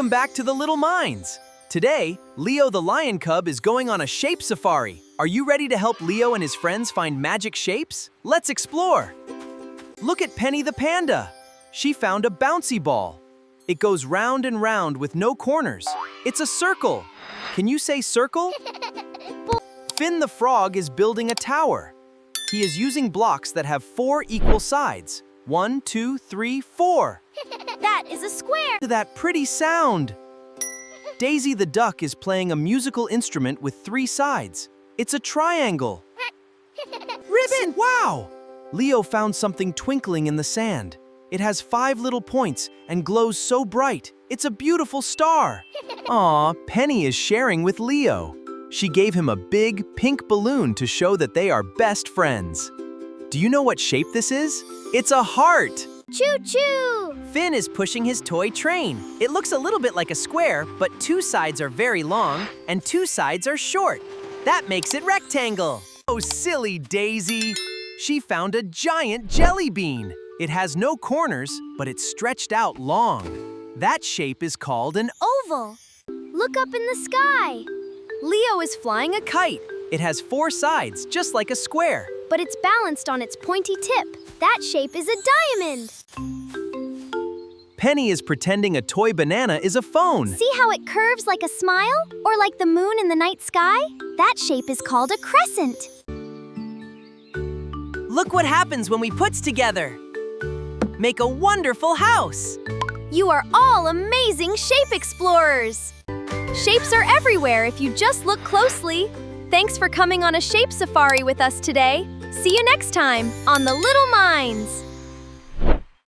Welcome back to the Little Minds. Today, Leo the lion cub is going on a shape safari. Are you ready to help Leo and his friends find magic shapes? Let's explore. Look at Penny the panda. She found a bouncy ball. It goes round and round with no corners. It's a circle. Can you say circle? Finn the frog is building a tower. He is using blocks that have 4 equal sides. 1, 2, 3, 4. That is a square. That pretty sound. Daisy the duck is playing a musical instrument with 3 sides. It's a triangle. Ribbon! Wow! Leo found something twinkling in the sand. It has 5 little points and glows so bright. It's a beautiful star. Aw, Penny is sharing with Leo. She gave him a big pink balloon to show that they are best friends. Do you know what shape this is? It's a heart. Choo-choo! Finn is pushing his toy train. It looks a little bit like a square, but 2 sides are very long and 2 sides are short. That makes it rectangle. Oh, silly Daisy. She found a giant jelly bean. It has no corners, but it's stretched out long. That shape is called an Oval. Look up in the sky. Leo is flying a kite. It has 4 sides, just like a square. But it's balanced on its pointy tip. That shape is a diamond. Penny is pretending a toy banana is a phone. See how it curves like a smile? Or like the moon in the night sky? That shape is called a crescent. Look what happens when we put together. Make a wonderful house. You are all amazing shape explorers. Shapes are everywhere if you just look closely. Thanks for coming on a shape safari with us today. See you next time on The Little Minds.